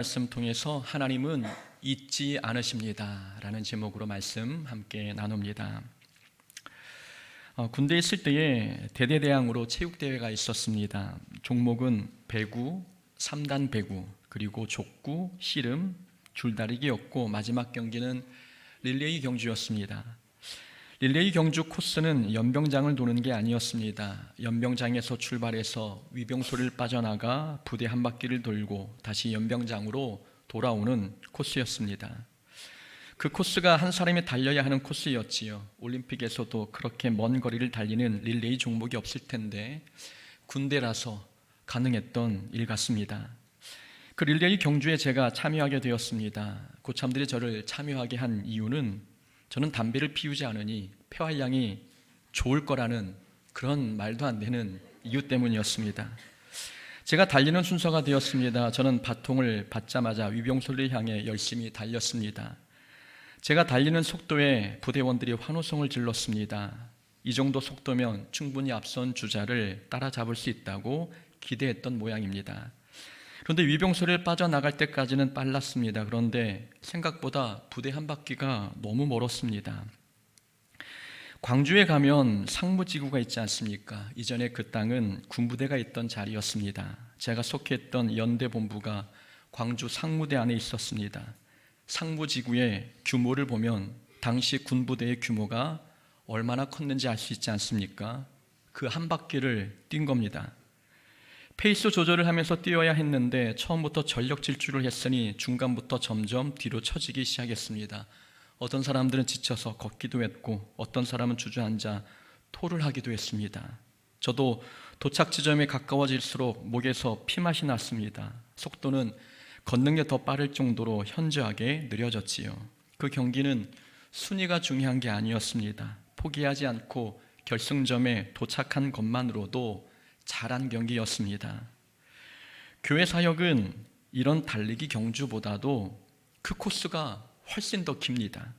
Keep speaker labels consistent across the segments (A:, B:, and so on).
A: 말씀 통해서 하나님은 잊지 않으십니다 라는 제목으로 말씀 함께 나눕니다. 군대에 있을 때에 대대대항으로 체육대회가 있었습니다. 종목은 배구, 3단 배구, 그리고 족구, 씨름, 줄다리기였고 마지막 경기는 릴레이 경주였습니다. 릴레이 경주 코스는 연병장을 도는 게 아니었습니다. 연병장에서 출발해서 위병소를 빠져나가 부대 한 바퀴를 돌고 다시 연병장으로 돌아오는 코스였습니다. 그 코스가 한 사람이 달려야 하는 코스였지요. 올림픽에서도 그렇게 먼 거리를 달리는 릴레이 종목이 없을 텐데 군대라서 가능했던 일 같습니다. 그 릴레이 경주에 제가 참여하게 되었습니다. 고참들이 저를 참여하게 한 이유는 저는 담배를 피우지 않으니 폐활량이 좋을 거라는 그런 말도 안 되는 이유 때문이었습니다. 제가 달리는 순서가 되었습니다. 저는 바통을 받자마자 위병소를 향해 열심히 달렸습니다. 제가 달리는 속도에 부대원들이 환호성을 질렀습니다. 이 정도 속도면 충분히 앞선 주자를 따라잡을 수 있다고 기대했던 모양입니다. 그런데 위병소를 빠져나갈 때까지는 빨랐습니다. 그런데 생각보다 부대 한 바퀴가 너무 멀었습니다. 광주에 가면 상무지구가 있지 않습니까? 이전에 그 땅은 군부대가 있던 자리였습니다. 제가 속했던 연대본부가 광주 상무대 안에 있었습니다. 상무지구의 규모를 보면 당시 군부대의 규모가 얼마나 컸는지 알 수 있지 않습니까? 그 한 바퀴를 뛴 겁니다. 페이스 조절을 하면서 뛰어야 했는데 처음부터 전력 질주를 했으니 중간부터 점점 뒤로 처지기 시작했습니다. 어떤 사람들은 지쳐서 걷기도 했고 어떤 사람은 주저앉아 토를 하기도 했습니다. 저도 도착 지점에 가까워질수록 목에서 피맛이 났습니다. 속도는 걷는 게 더 빠를 정도로 현저하게 느려졌지요. 그 경기는 순위가 중요한 게 아니었습니다. 포기하지 않고 결승점에 도착한 것만으로도 잘한 경기였습니다. 교회 사역은 이런 달리기 경주보다도 그 코스가 훨씬 더 깁니다.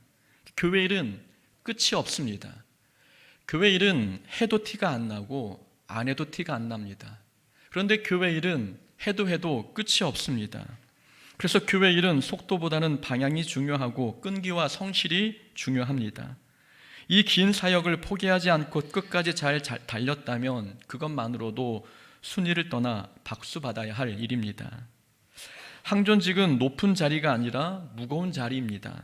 A: 교회 일은 끝이 없습니다. 교회 일은 해도 티가 안 나고 안 해도 티가 안 납니다. 그런데 교회 일은 해도 끝이 없습니다. 그래서 교회 일은 속도보다는 방향이 중요하고 끈기와 성실이 중요합니다. 이 긴 사역을 포기하지 않고 끝까지 잘 달렸다면 그것만으로도 순위를 떠나 박수 받아야 할 일입니다. 항존직은 높은 자리가 아니라 무거운 자리입니다.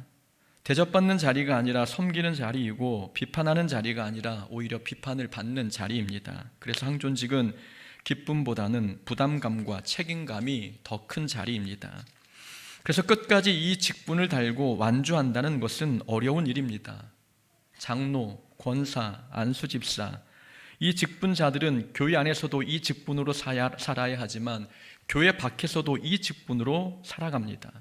A: 대접받는 자리가 아니라 섬기는 자리이고 비판하는 자리가 아니라 오히려 비판을 받는 자리입니다. 그래서 항존직은 기쁨보다는 부담감과 책임감이 더 큰 자리입니다. 그래서 끝까지 이 직분을 달고 완주한다는 것은 어려운 일입니다. 장로, 권사, 안수집사, 이 직분자들은 교회 안에서도 이 직분으로 살아야 하지만 교회 밖에서도 이 직분으로 살아갑니다.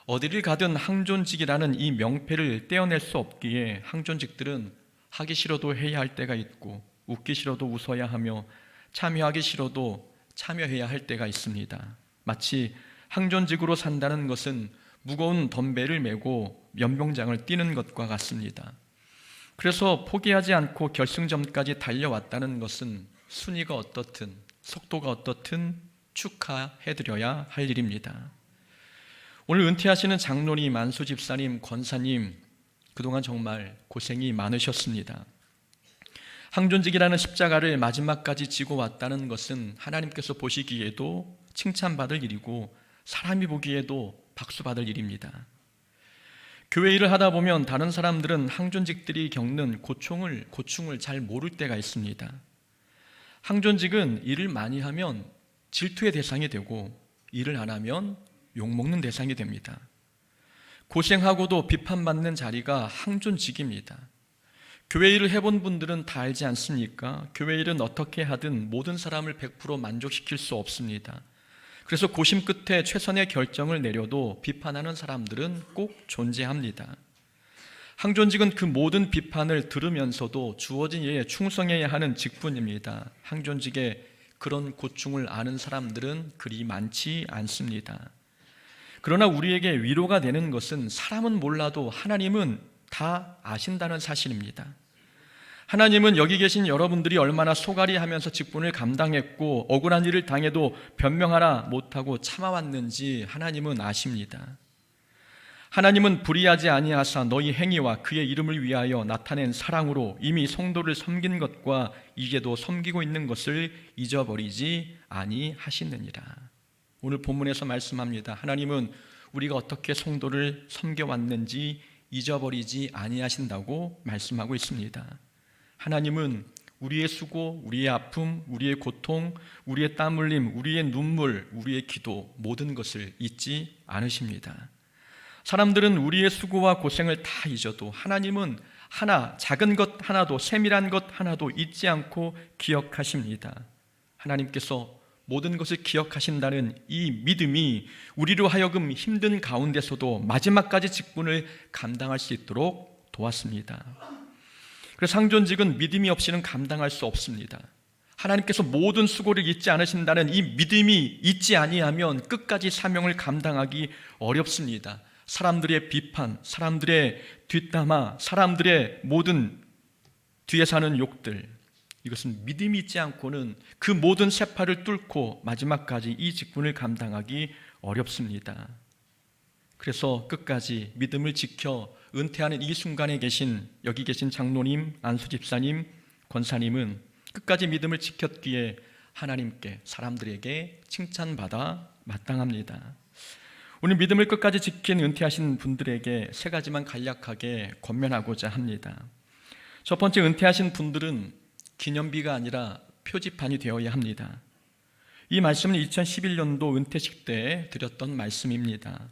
A: 어디를 가든 항존직이라는 이 명패를 떼어낼 수 없기에 항존직들은 하기 싫어도 해야 할 때가 있고 웃기 싫어도 웃어야 하며 참여하기 싫어도 참여해야 할 때가 있습니다. 마치 항존직으로 산다는 것은 무거운 덤벨을 메고 연병장을 뛰는 것과 같습니다. 그래서 포기하지 않고 결승점까지 달려왔다는 것은 순위가 어떻든 속도가 어떻든 축하해드려야 할 일입니다. 오늘 은퇴하시는 장로님, 안수집사님, 권사님 그동안 정말 고생이 많으셨습니다. 항존직이라는 십자가를 마지막까지 지고 왔다는 것은 하나님께서 보시기에도 칭찬받을 일이고 사람이 보기에도 박수받을 일입니다. 교회 일을 하다 보면 다른 사람들은 항존직들이 겪는 고충을 잘 모를 때가 있습니다. 항존직은 일을 많이 하면 질투의 대상이 되고 일을 안 하면 욕먹는 대상이 됩니다. 고생하고도 비판받는 자리가 항존직입니다. 교회 일을 해본 분들은 다 알지 않습니까? 교회 일은 어떻게 하든 모든 사람을 100% 만족시킬 수 없습니다. 그래서 고심 끝에 최선의 결정을 내려도 비판하는 사람들은 꼭 존재합니다. 항존직은 그 모든 비판을 들으면서도 주어진 일에 충성해야 하는 직분입니다. 항존직의 그런 고충을 아는 사람들은 그리 많지 않습니다. 그러나 우리에게 위로가 되는 것은 사람은 몰라도 하나님은 다 아신다는 사실입니다. 하나님은 여기 계신 여러분들이 얼마나 소갈이하면서 직분을 감당했고 억울한 일을 당해도 변명하라 못하고 참아왔는지 하나님은 아십니다. 하나님은 불의하지 아니하사 너희 행위와 그의 이름을 위하여 나타낸 사랑으로 이미 성도를 섬긴 것과 이제도 섬기고 있는 것을 잊어버리지 아니하시느니라. 오늘 본문에서 말씀합니다. 하나님은 우리가 어떻게 성도를 섬겨왔는지 잊어버리지 아니하신다고 말씀하고 있습니다. 하나님은 우리의 수고, 우리의 아픔, 우리의 고통, 우리의 땀 흘림, 우리의 눈물, 우리의 기도 모든 것을 잊지 않으십니다. 사람들은 우리의 수고와 고생을 다 잊어도 하나님은 하나, 작은 것 하나도, 세밀한 것 하나도 잊지 않고 기억하십니다. 하나님께서 모든 것을 기억하신다는 이 믿음이 우리로 하여금 힘든 가운데서도 마지막까지 직분을 감당할 수 있도록 도왔습니다. 그래서 상존직은 믿음이 없이는 감당할 수 없습니다. 하나님께서 모든 수고를 잊지 않으신다는 이 믿음이 있지 아니하면 끝까지 사명을 감당하기 어렵습니다. 사람들의 비판, 사람들의 뒷담화, 사람들의 모든 뒤에 사는 욕들, 이것은 믿음이 있지 않고는 그 모든 세파를 뚫고 마지막까지 이 직분을 감당하기 어렵습니다. 그래서 끝까지 믿음을 지켜 은퇴하는 이 순간에 여기 계신 장로님, 안수 집사님, 권사님은 끝까지 믿음을 지켰기에 하나님께, 사람들에게 칭찬받아 마땅합니다. 오늘 믿음을 끝까지 지킨 은퇴하신 분들에게 세 가지만 간략하게 권면하고자 합니다. 첫 번째, 은퇴하신 분들은 기념비가 아니라 표지판이 되어야 합니다. 이 말씀은 2011년도 은퇴식 때 드렸던 말씀입니다.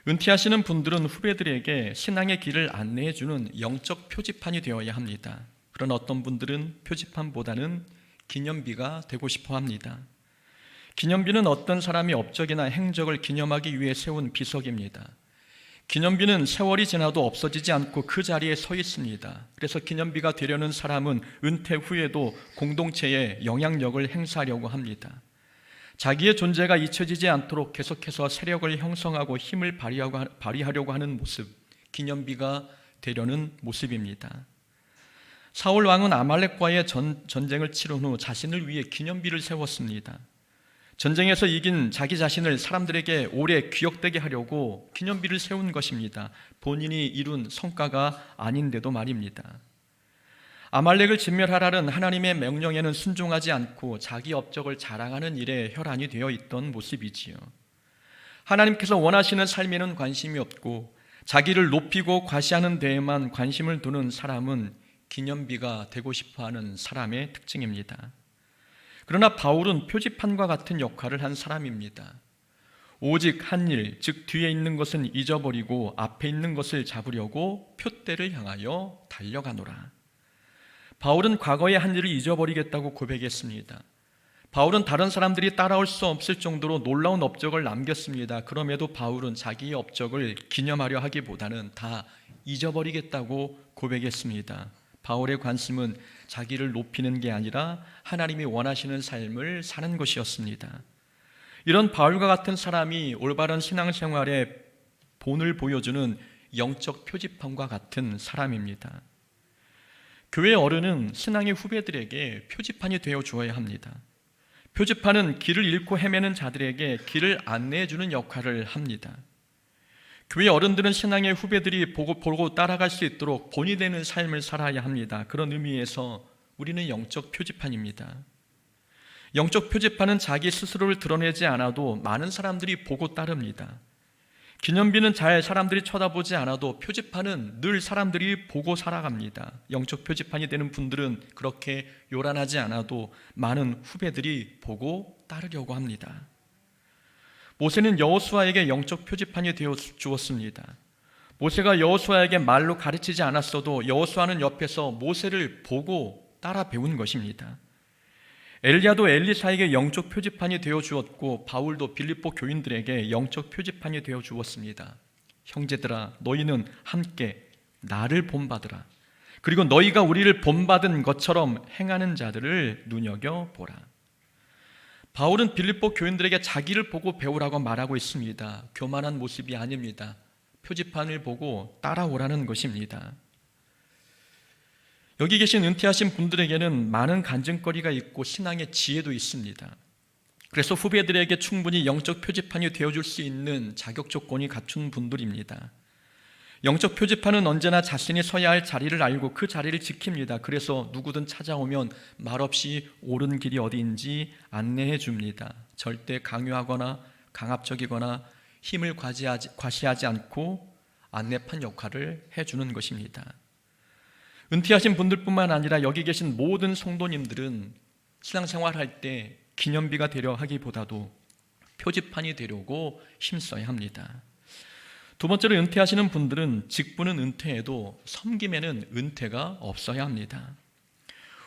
A: 은퇴하시는 분들은 후배들에게 신앙의 길을 안내해주는 영적 표지판이 되어야 합니다. 그러나 어떤 분들은 표지판보다는 기념비가 되고 싶어 합니다. 기념비는 어떤 사람이 업적이나 행적을 기념하기 위해 세운 비석입니다. 기념비는 세월이 지나도 없어지지 않고 그 자리에 서 있습니다. 그래서 기념비가 되려는 사람은 은퇴 후에도 공동체에 영향력을 행사하려고 합니다. 자기의 존재가 잊혀지지 않도록 계속해서 세력을 형성하고 힘을 발휘하려고 하는 모습, 기념비가 되려는 모습입니다. 사울 왕은 아말렉과의 전쟁을 치른 후 자신을 위해 기념비를 세웠습니다. 전쟁에서 이긴 자기 자신을 사람들에게 오래 기억되게 하려고 기념비를 세운 것입니다. 본인이 이룬 성과가 아닌데도 말입니다. 아말렉을 진멸하라는 하나님의 명령에는 순종하지 않고 자기 업적을 자랑하는 일에 혈안이 되어 있던 모습이지요. 하나님께서 원하시는 삶에는 관심이 없고 자기를 높이고 과시하는 데에만 관심을 두는 사람은 기념비가 되고 싶어하는 사람의 특징입니다. 그러나 바울은 표지판과 같은 역할을 한 사람입니다. 오직 한 일, 즉 뒤에 있는 것은 잊어버리고 앞에 있는 것을 잡으려고 표대를 향하여 달려가노라. 바울은 과거의 한 일을 잊어버리겠다고 고백했습니다. 바울은 다른 사람들이 따라올 수 없을 정도로 놀라운 업적을 남겼습니다. 그럼에도 바울은 자기의 업적을 기념하려 하기보다는 다 잊어버리겠다고 고백했습니다. 바울의 관심은 자기를 높이는 게 아니라 하나님이 원하시는 삶을 사는 것이었습니다. 이런 바울과 같은 사람이 올바른 신앙생활의 본을 보여주는 영적 표지판과 같은 사람입니다. 교회 어른은 신앙의 후배들에게 표지판이 되어 주어야 합니다. 표지판은 길을 잃고 헤매는 자들에게 길을 안내해 주는 역할을 합니다. 교회 어른들은 신앙의 후배들이 보고 따라갈 수 있도록 본이 되는 삶을 살아야 합니다. 그런 의미에서 우리는 영적 표지판입니다. 영적 표지판은 자기 스스로를 드러내지 않아도 많은 사람들이 보고 따릅니다. 기념비는 잘 사람들이 쳐다보지 않아도 표지판은 늘 사람들이 보고 살아갑니다. 영적 표지판이 되는 분들은 그렇게 요란하지 않아도 많은 후배들이 보고 따르려고 합니다. 모세는 여호수아에게 영적 표지판이 되어 주었습니다. 모세가 여호수아에게 말로 가르치지 않았어도 여호수아는 옆에서 모세를 보고 따라 배운 것입니다. 엘리야도 엘리사에게 영적 표지판이 되어 주었고 바울도 빌립보 교인들에게 영적 표지판이 되어 주었습니다. 형제들아, 너희는 함께 나를 본받으라. 그리고 너희가 우리를 본받은 것처럼 행하는 자들을 눈여겨보라. 바울은 빌립보 교인들에게 자기를 보고 배우라고 말하고 있습니다. 교만한 모습이 아닙니다. 표지판을 보고 따라오라는 것입니다. 여기 계신 은퇴하신 분들에게는 많은 간증거리가 있고 신앙의 지혜도 있습니다. 그래서 후배들에게 충분히 영적 표지판이 되어줄 수 있는 자격 조건이 갖춘 분들입니다. 영적 표지판은 언제나 자신이 서야 할 자리를 알고 그 자리를 지킵니다. 그래서 누구든 찾아오면 말없이 옳은 길이 어디인지 안내해 줍니다. 절대 강요하거나 강압적이거나 힘을 과시하지 않고 안내판 역할을 해주는 것입니다. 은퇴하신 분들뿐만 아니라 여기 계신 모든 성도님들은 신앙생활할 때 기념비가 되려 하기보다도 표지판이 되려고 힘써야 합니다. 두 번째로, 은퇴하시는 분들은 직분은 은퇴해도 섬김에는 은퇴가 없어야 합니다.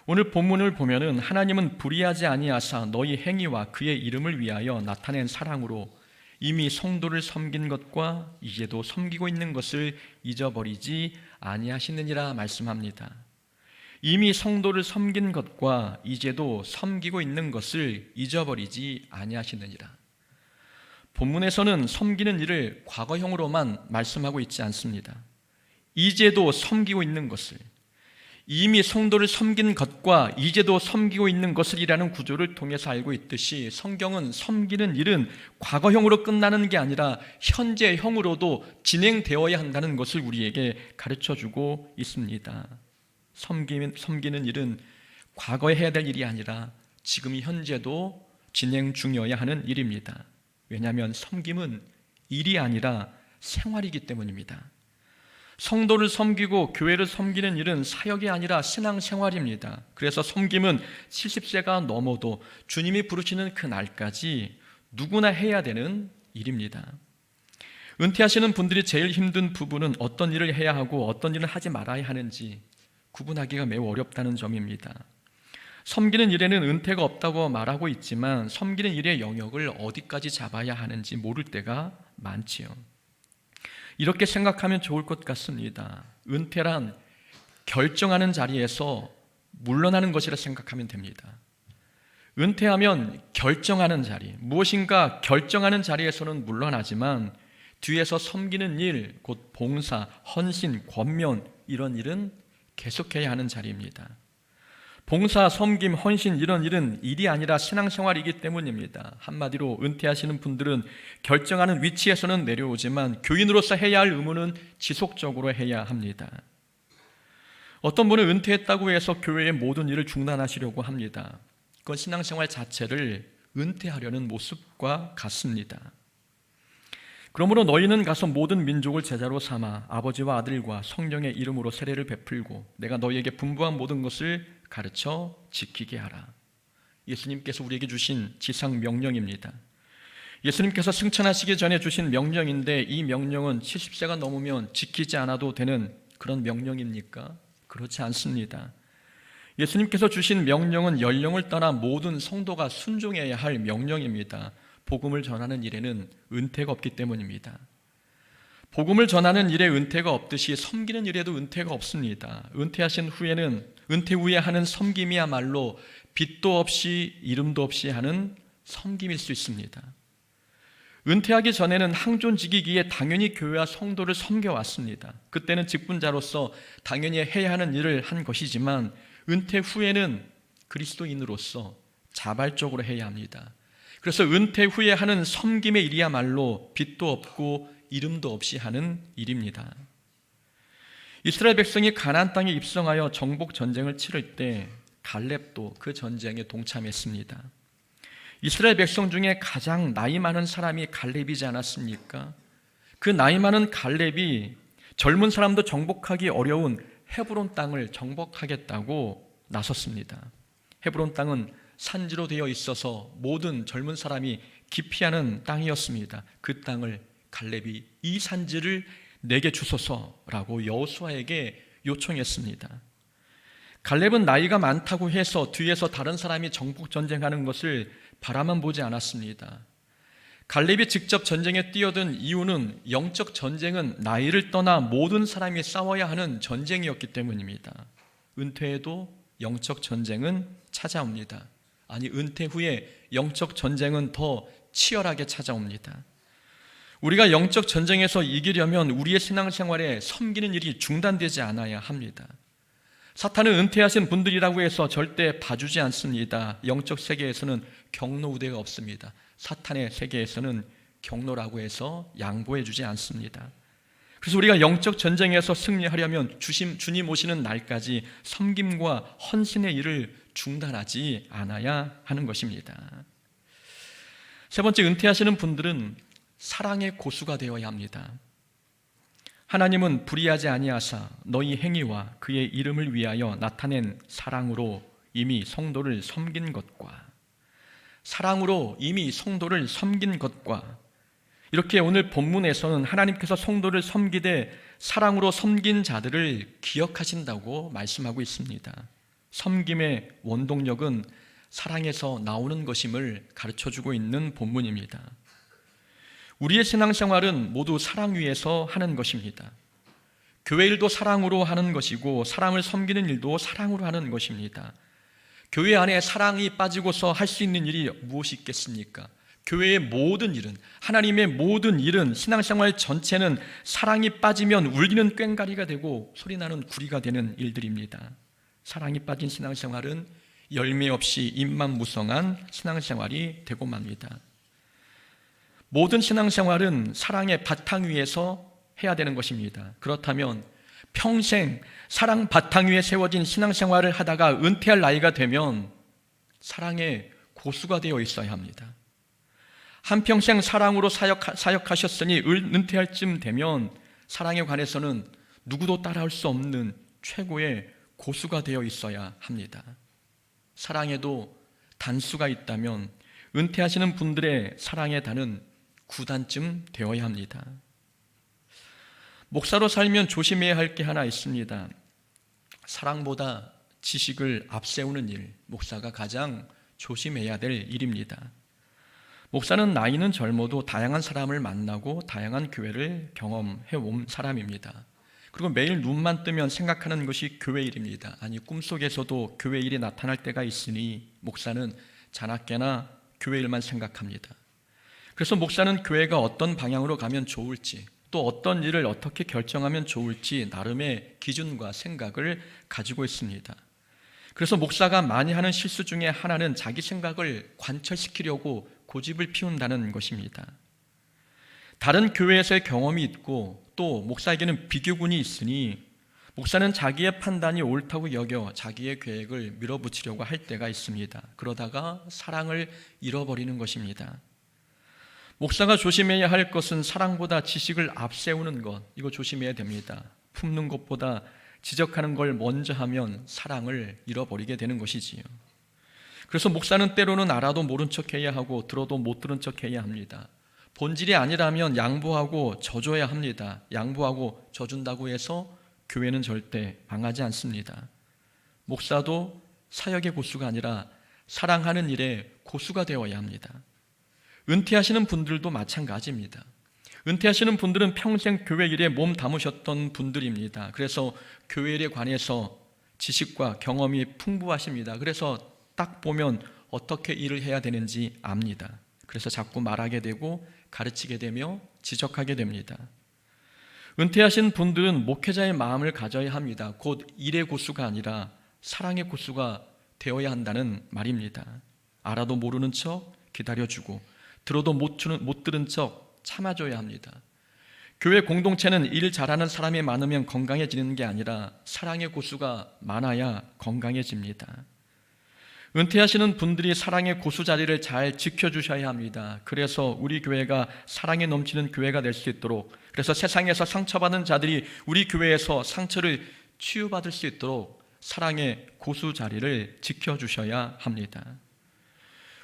A: 오늘 본문을 보면은 하나님은 불의하지 아니하사 너희 행위와 그의 이름을 위하여 나타낸 사랑으로 이미 성도를 섬긴 것과 이제도 섬기고 있는 것을 잊어버리지 아니하시느니라 말씀합니다. 이미 성도를 섬긴 것과 이제도 섬기고 있는 것을 잊어버리지 아니하시느니라. 본문에서는 섬기는 일을 과거형으로만 말씀하고 있지 않습니다. 이제도 섬기고 있는 것을, 이미 성도를 섬긴 것과 이제도 섬기고 있는 것을 이라는 구조를 통해서 알고 있듯이 성경은 섬기는 일은 과거형으로 끝나는 게 아니라 현재형으로도 진행되어야 한다는 것을 우리에게 가르쳐주고 있습니다. 섬기는 일은 과거에 해야 될 일이 아니라 지금 현재도 진행 중이어야 하는 일입니다. 왜냐하면 섬김은 일이 아니라 생활이기 때문입니다. 성도를 섬기고 교회를 섬기는 일은 사역이 아니라 신앙생활입니다. 그래서 섬김은 70세가 넘어도 주님이 부르시는 그 날까지 누구나 해야 되는 일입니다. 은퇴하시는 분들이 제일 힘든 부분은 어떤 일을 해야 하고 어떤 일을 하지 말아야 하는지 구분하기가 매우 어렵다는 점입니다. 섬기는 일에는 은퇴가 없다고 말하고 있지만 섬기는 일의 영역을 어디까지 잡아야 하는지 모를 때가 많지요. 이렇게 생각하면 좋을 것 같습니다. 은퇴란 결정하는 자리에서 물러나는 것이라 생각하면 됩니다. 은퇴하면 결정하는 자리, 무엇인가 결정하는 자리에서는 물러나지만 뒤에서 섬기는 일, 곧 봉사, 헌신, 권면, 이런 일은 계속해야 하는 자리입니다. 봉사, 섬김, 헌신, 이런 일은 일이 아니라 신앙생활이기 때문입니다. 한마디로 은퇴하시는 분들은 결정하는 위치에서는 내려오지만 교인으로서 해야 할 의무는 지속적으로 해야 합니다. 어떤 분은 은퇴했다고 해서 교회의 모든 일을 중단하시려고 합니다. 그건 신앙생활 자체를 은퇴하려는 모습과 같습니다. 그러므로 너희는 가서 모든 민족을 제자로 삼아 아버지와 아들과 성령의 이름으로 세례를 베풀고 내가 너희에게 분부한 모든 것을 가르쳐 지키게 하라. 예수님께서 우리에게 주신 지상 명령입니다. 예수님께서 승천하시기 전에 주신 명령인데 이 명령은 70세가 넘으면 지키지 않아도 되는 그런 명령입니까? 그렇지 않습니다. 예수님께서 주신 명령은 연령을 떠나 모든 성도가 순종해야 할 명령입니다. 복음을 전하는 일에는 은퇴가 없기 때문입니다. 복음을 전하는 일에 은퇴가 없듯이 섬기는 일에도 은퇴가 없습니다. 은퇴 후에 하는 섬김이야말로 빚도 없이 이름도 없이 하는 섬김일 수 있습니다. 은퇴하기 전에는 항존직이기에 당연히 교회와 성도를 섬겨왔습니다. 그때는 직분자로서 당연히 해야 하는 일을 한 것이지만 은퇴 후에는 그리스도인으로서 자발적으로 해야 합니다. 그래서 은퇴 후에 하는 섬김의 일이야말로 빚도 없고 이름도 없이 하는 일입니다. 이스라엘 백성이 가나안 땅에 입성하여 정복 전쟁을 치를 때 갈렙도 그 전쟁에 동참했습니다. 이스라엘 백성 중에 가장 나이 많은 사람이 갈렙이지 않았습니까? 그 나이 많은 갈렙이 젊은 사람도 정복하기 어려운 헤브론 땅을 정복하겠다고 나섰습니다. 헤브론 땅은 산지로 되어 있어서 모든 젊은 사람이 기피하는 땅이었습니다. 그 땅을 갈렙이 이 산지를 내게 주소서라고 여호수아에게 요청했습니다. 갈렙은 나이가 많다고 해서 뒤에서 다른 사람이 정복 전쟁하는 것을 바라만 보지 않았습니다. 갈렙이 직접 전쟁에 뛰어든 이유는 영적 전쟁은 나이를 떠나 모든 사람이 싸워야 하는 전쟁이었기 때문입니다. 은퇴에도 영적 전쟁은 찾아옵니다. 아니, 은퇴 후에 영적 전쟁은 더 치열하게 찾아옵니다. 우리가 영적 전쟁에서 이기려면 우리의 신앙생활에 섬기는 일이 중단되지 않아야 합니다. 사탄은 은퇴하신 분들이라고 해서 절대 봐주지 않습니다. 영적 세계에서는 경로 우대가 없습니다. 사탄의 세계에서는 경로라고 해서 양보해 주지 않습니다. 그래서 우리가 영적 전쟁에서 승리하려면 주님 오시는 날까지 섬김과 헌신의 일을 중단하지 않아야 하는 것입니다. 세 번째, 은퇴하시는 분들은 사랑의 고수가 되어야 합니다. 하나님은 불의하지 아니하사 너희 행위와 그의 이름을 위하여 나타낸 사랑으로 이미 성도를 섬긴 것과 이렇게 오늘 본문에서는 하나님께서 성도를 섬기되 사랑으로 섬긴 자들을 기억하신다고 말씀하고 있습니다. 섬김의 원동력은 사랑에서 나오는 것임을 가르쳐주고 있는 본문입니다. 우리의 신앙생활은 모두 사랑 위에서 하는 것입니다. 교회 일도 사랑으로 하는 것이고 사람을 섬기는 일도 사랑으로 하는 것입니다. 교회 안에 사랑이 빠지고서 할 수 있는 일이 무엇이 있겠습니까? 교회의 모든 일은, 하나님의 모든 일은, 신앙생활 전체는 사랑이 빠지면 울리는 꽹과리가 되고 소리나는 구리가 되는 일들입니다. 사랑이 빠진 신앙생활은 열매 없이 입만 무성한 신앙생활이 되고 맙니다. 모든 신앙생활은 사랑의 바탕 위에서 해야 되는 것입니다. 그렇다면 평생 사랑 바탕 위에 세워진 신앙생활을 하다가 은퇴할 나이가 되면 사랑의 고수가 되어 있어야 합니다. 한평생 사랑으로 사역하셨으니 은퇴할 쯤 되면 사랑에 관해서는 누구도 따라할 수 없는 최고의 고수가 되어 있어야 합니다. 사랑에도 단수가 있다면 은퇴하시는 분들의 사랑의 단은 9단쯤 되어야 합니다. 목사로 살면 조심해야 할 게 하나 있습니다. 사랑보다 지식을 앞세우는 일, 목사가 가장 조심해야 될 일입니다. 목사는 나이는 젊어도 다양한 사람을 만나고 다양한 교회를 경험해 온 사람입니다. 그리고 매일 눈만 뜨면 생각하는 것이 교회 일입니다. 아니, 꿈속에서도 교회 일이 나타날 때가 있으니 목사는 자나깨나 교회 일만 생각합니다. 그래서 목사는 교회가 어떤 방향으로 가면 좋을지, 또 어떤 일을 어떻게 결정하면 좋을지 나름의 기준과 생각을 가지고 있습니다. 그래서 목사가 많이 하는 실수 중에 하나는 자기 생각을 관철시키려고 고집을 피운다는 것입니다. 다른 교회에서의 경험이 있고 또 목사에게는 비교군이 있으니 목사는 자기의 판단이 옳다고 여겨 자기의 계획을 밀어붙이려고 할 때가 있습니다. 그러다가 사랑을 잃어버리는 것입니다. 목사가 조심해야 할 것은 사랑보다 지식을 앞세우는 것, 이거 조심해야 됩니다. 품는 것보다 지적하는 걸 먼저 하면 사랑을 잃어버리게 되는 것이지요. 그래서 목사는 때로는 알아도 모른 척해야 하고 들어도 못 들은 척해야 합니다. 본질이 아니라면 양보하고 져줘야 합니다. 양보하고 져준다고 해서 교회는 절대 망하지 않습니다. 목사도 사역의 고수가 아니라 사랑하는 일의 고수가 되어야 합니다. 은퇴하시는 분들도 마찬가지입니다. 은퇴하시는 분들은 평생 교회 일에 몸 담으셨던 분들입니다. 그래서 교회 일에 관해서 지식과 경험이 풍부하십니다. 그래서 딱 보면 어떻게 일을 해야 되는지 압니다. 그래서 자꾸 말하게 되고 가르치게 되며 지적하게 됩니다. 은퇴하신 분들은 목회자의 마음을 가져야 합니다. 곧 일의 고수가 아니라 사랑의 고수가 되어야 한다는 말입니다. 알아도 모르는 척 기다려주고 들어도 못 들은 척 참아줘야 합니다. 교회 공동체는 일 잘하는 사람이 많으면 건강해지는 게 아니라 사랑의 고수가 많아야 건강해집니다. 은퇴하시는 분들이 사랑의 고수 자리를 잘 지켜주셔야 합니다. 그래서 우리 교회가 사랑에 넘치는 교회가 될 수 있도록, 그래서 세상에서 상처받은 자들이 우리 교회에서 상처를 치유받을 수 있도록 사랑의 고수 자리를 지켜주셔야 합니다.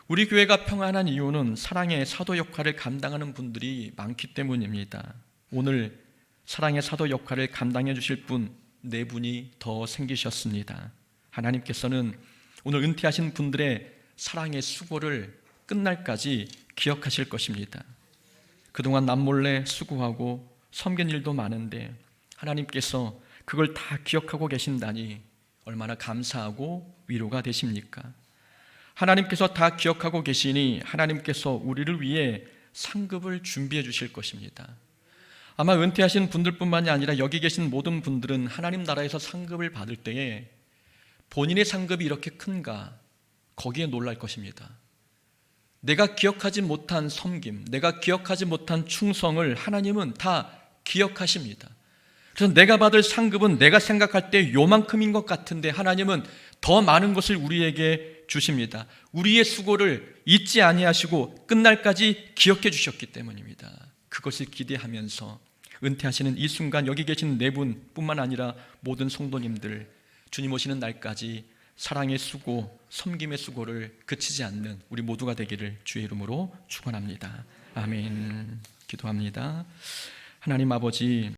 A: 우리 교회가 평안한 이유는 사랑의 사도 역할을 감당하는 분들이 많기 때문입니다. 오늘 사랑의 사도 역할을 감당해 주실 분 4분이 더 생기셨습니다. 하나님께서는 오늘 은퇴하신 분들의 사랑의 수고를 끝날까지 기억하실 것입니다. 그동안 남몰래 수고하고 섬긴 일도 많은데 하나님께서 그걸 다 기억하고 계신다니 얼마나 감사하고 위로가 되십니까? 하나님께서 다 기억하고 계시니 하나님께서 우리를 위해 상급을 준비해 주실 것입니다. 아마 은퇴하신 분들뿐만이 아니라 여기 계신 모든 분들은 하나님 나라에서 상급을 받을 때에 본인의 상급이 이렇게 큰가? 거기에 놀랄 것입니다. 내가 기억하지 못한 섬김, 내가 기억하지 못한 충성을 하나님은 다 기억하십니다. 그래서 내가 받을 상급은 내가 생각할 때 요만큼인 것 같은데 하나님은 더 많은 것을 우리에게 주십니다. 우리의 수고를 잊지 아니하시고 끝날까지 기억해 주셨기 때문입니다. 그것을 기대하면서 은퇴하시는 이 순간 여기 계신 네 분뿐만 아니라 모든 성도님들, 주님 오시는 날까지 사랑의 수고, 섬김의 수고를 그치지 않는 우리 모두가 되기를 주의 이름으로 축원합니다. 아멘. 기도합니다. 하나님 아버지,